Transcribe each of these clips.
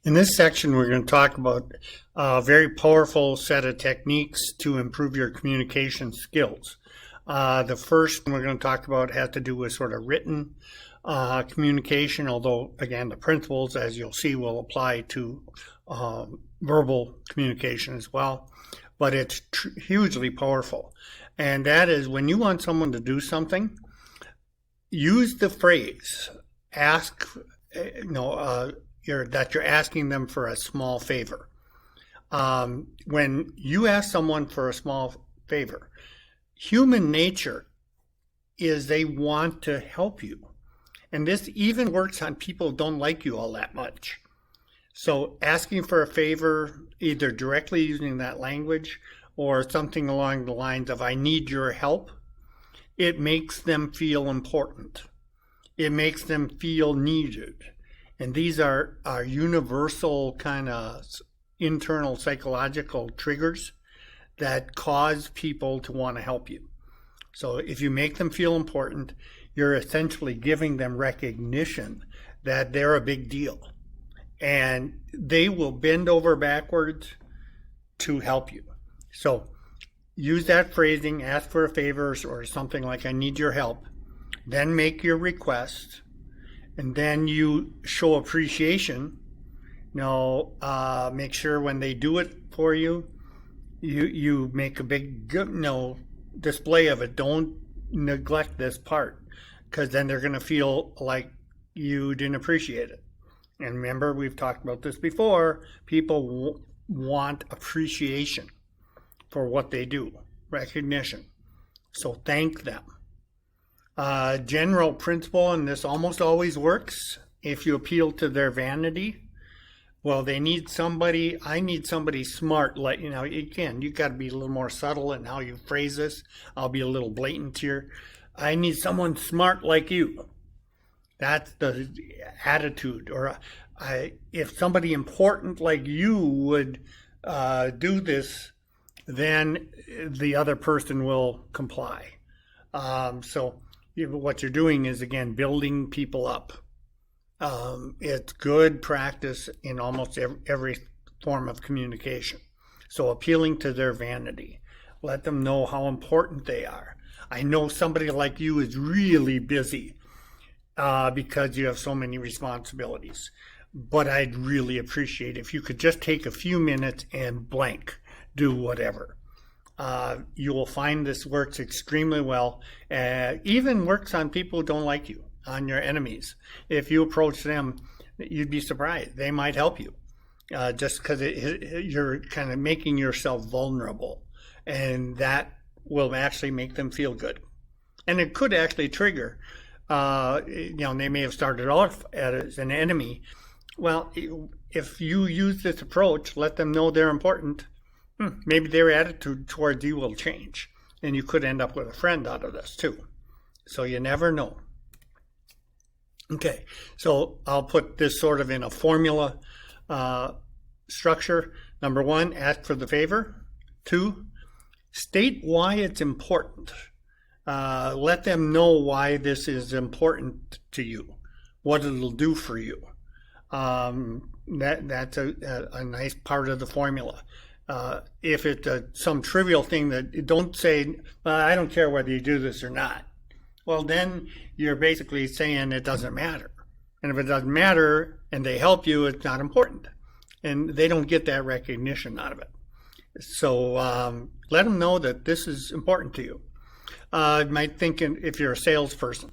In this section, we're going to talk about a very powerful set of techniques to improve your communication skills. The first one we're going to talk about has to do with sort of written communication, although, again, the principles, as you'll see, will apply to verbal communication as well. But it's hugely powerful. And that is when you want someone to do something, use the phrase, ask, that you're asking them for a small favor. When you ask someone for a small favor, human nature is they want to help you. And this even works on people who don't like you all that much. So asking for a favor, either directly using that language or something along the lines of, I need your help, it makes them feel important. It makes them feel needed. And these are universal kind of internal psychological triggers that cause people to want to help you. So if you make them feel important, you're essentially giving them recognition that they're a big deal. And they will bend over backwards to help you. So use that phrasing, ask for a favor or something like, I need your help. Then make your request. And then you show appreciation. Make sure when they do it for you, you make a big display of it. Don't neglect this part, because then they're going to feel like you didn't appreciate it. And remember, we've talked about this before. People want appreciation for what they do, recognition. So thank them. General principle, and this almost always works if you appeal to their vanity. Well, I need somebody smart. Again, you got to be a little more subtle in how you phrase this. I'll be a little blatant here. I need someone smart like you. That's the attitude. Or if somebody important like you would do this, then the other person will comply. So what you're doing is, again, building people up. It's good practice in almost every form of communication. So appealing to their vanity. Let them know how important they are. I know somebody like you is really busy because you have so many responsibilities. But I'd really appreciate if you could just take a few minutes and blank, do whatever. You will find this works extremely well. Even works on people who don't like you, on your enemies. If you approach them, you'd be surprised. They might help you just because you're kind of making yourself vulnerable. And that will actually make them feel good. And it could actually trigger, they may have started off as an enemy. Well, if you use this approach, let them know they're important, maybe their attitude towards you will change. And you could end up with a friend out of this too. So you never know. Okay, so I'll put this sort of in a formula structure. Number 1, ask for the favor. 2, state why it's important. Let them know why this is important to you, what it'll do for you. That's a nice part of the formula. If it's some trivial thing that don't say, I don't care whether you do this or not. Well, then you're basically saying it doesn't matter. And if it doesn't matter and they help you, it's not important. And they don't get that recognition out of it. So let them know that this is important to you. You might think if you're a salesperson,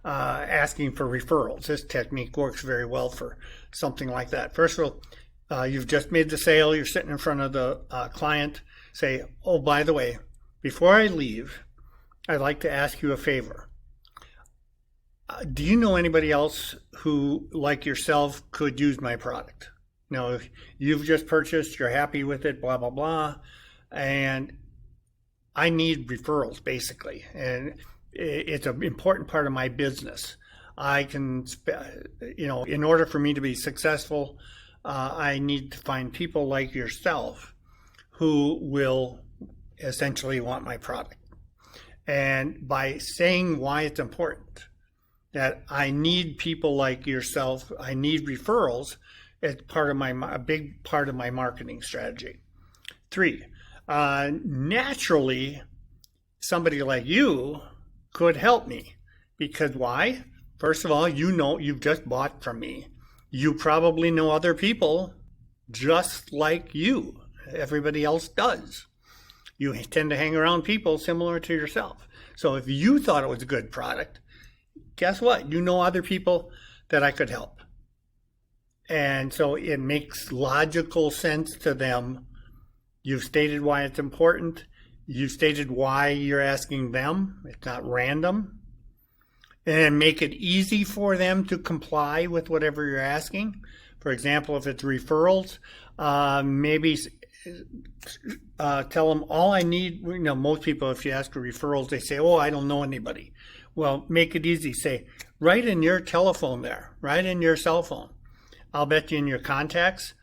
asking for referrals. This technique works very well for something like that. First of all, you've just made the sale. You're sitting in front of the client. Say, oh, by the way, before I leave, I'd like to ask you a favor. Do you know anybody else who, like yourself, could use my product? You've just purchased, you're happy with it, blah, blah, blah. And I need referrals, basically. And it's an important part of my business. I can, in order for me to be successful, I need to find people like yourself who will essentially want my product. And by saying why it's important, that I need people like yourself, I need referrals, It's part of a big part of my marketing strategy. 3, naturally, somebody like you could help me. Because why? First of all, you've just bought from me. You probably know other people just like you. Everybody else does. You tend to hang around people similar to yourself. So if you thought it was a good product, guess what? You know other people that I could help. And so it makes logical sense to them. You've stated why it's important. You've stated why you're asking them. It's not random. And make it easy for them to comply with whatever you're asking. For example, if it's referrals, maybe tell them all I need. Most people, if you ask for referrals, they say, oh, I don't know anybody. Well, make it easy. Say, right in your telephone there, right in your cell phone. I'll bet you in your contacts.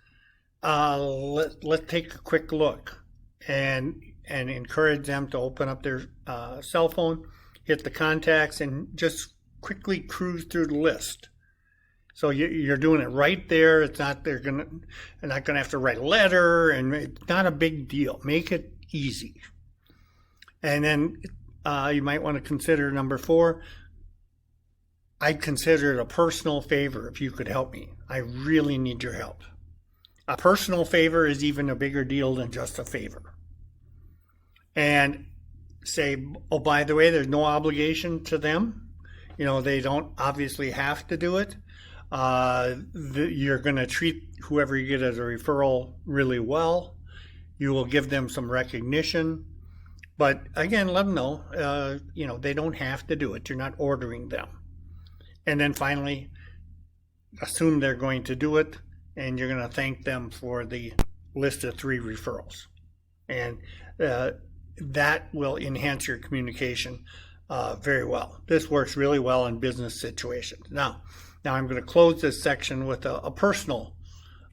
Let's take a quick look and encourage them to open up their cell phone, hit the contacts, and just quickly cruise through the list. So you're doing it right there. It's not they're not gonna have to write a letter, and it's not a big deal. Make it easy. And then you might want to consider number 4. I'd consider it a personal favor if you could help me. I really need your help. A personal favor is even a bigger deal than just a favor. And say, oh, by the way, there's no obligation to them. They don't obviously have to do it. You're going to treat whoever you get as a referral really well. You will give them some recognition. But again, let them know, they don't have to do it. You're not ordering them. And then finally, assume they're going to do it, and you're going to thank them for the list of 3 referrals. And that will enhance your communication very well. This works really well in business situations. Now I'm going to close this section with a personal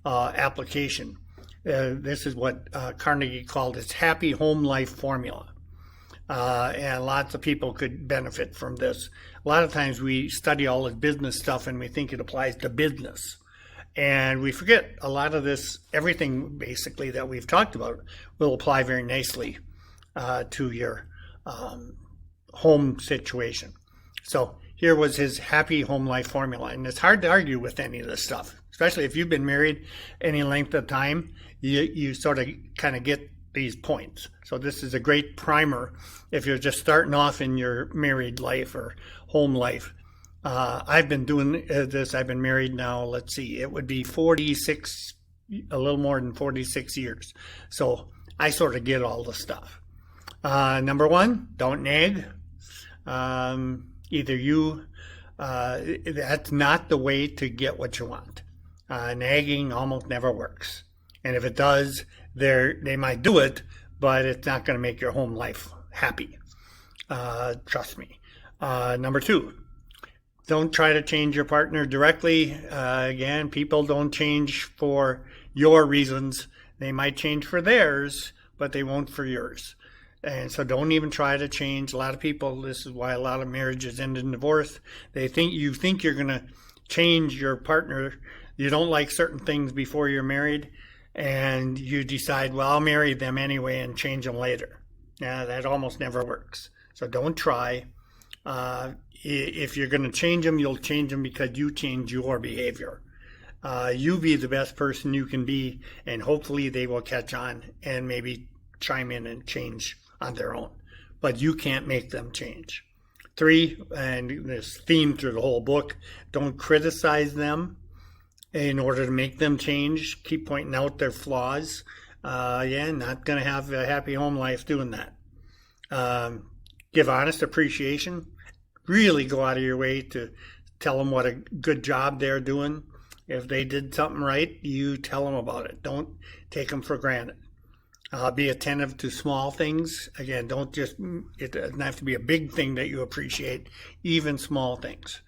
application. This is what Carnegie called its happy home life formula. And lots of people could benefit from this. A lot of times we study all this business stuff and we think it applies to business. And we forget a lot of this, everything basically that we've talked about will apply very nicely to your home situation. So here was his happy home life formula. And it's hard to argue with any of this stuff, especially if you've been married any length of time. You sort of kind of get these points. So this is a great primer if you're just starting off in your married life or home life. I've been doing this. I've been married now, let's see, it would be 46, a little more than 46 years. So I sort of get all the stuff. Number 1, don't nag. That's not the way to get what you want. Nagging almost never works. And if it does, they might do it, but it's not going to make your home life happy. Trust me. Number 2, don't try to change your partner directly. Again, people don't change for your reasons. They might change for theirs, but they won't for yours. And so don't even try to change. A lot of people, this is why a lot of marriages end in divorce. You think you're going to change your partner. You don't like certain things before you're married, and you decide, well, I'll marry them anyway and change them later. Now, that almost never works. So don't try. If you're going to change them, you'll change them because you change your behavior. You be the best person you can be, and hopefully they will catch on and maybe chime in and change on their own. But you can't make them change. 3, and this theme through the whole book, don't criticize them in order to make them change. Keep pointing out their flaws. Not going to have a happy home life doing that. Give honest appreciation. Really go out of your way to tell them what a good job they're doing. If they did something right, you tell them about it. Don't take them for granted. Be attentive to small things. Again, it doesn't have to be a big thing that you appreciate, even small things.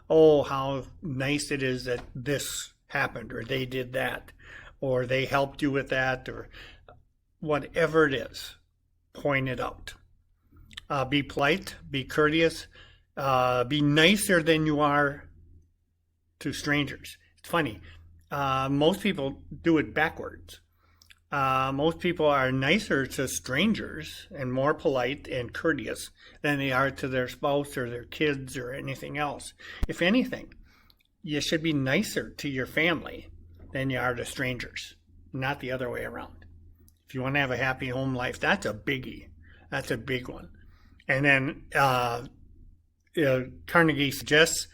Oh, how nice it is that this happened, or they did that, or they helped you with that, or whatever it is, point it out. Be polite, be courteous, be nicer than you are to strangers. It's funny. Most people do it backwards. Most people are nicer to strangers and more polite and courteous than they are to their spouse or their kids or anything else. If anything, you should be nicer to your family than you are to strangers, not the other way around. If you want to have a happy home life, that's a biggie. That's a big one. And then Carnegie suggests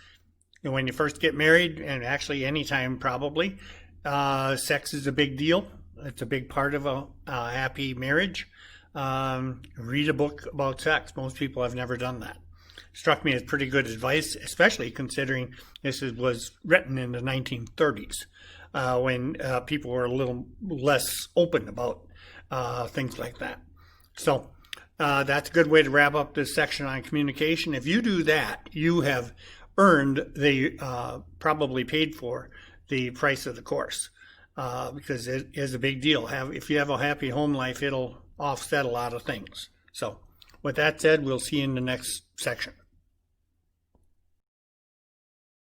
when you first get married, and actually anytime probably, sex is a big deal. It's a big part of a happy marriage. Read a book about sex. Most people have never done that. Struck me as pretty good advice, especially considering this was written in the 1930s when people were a little less open about things like that. So that's a good way to wrap up this section on communication. If you do that, you have earned probably paid for the price of the course. Because it is a big deal. If you have a happy home life, it'll offset a lot of things. So with that said, we'll see you in the next section.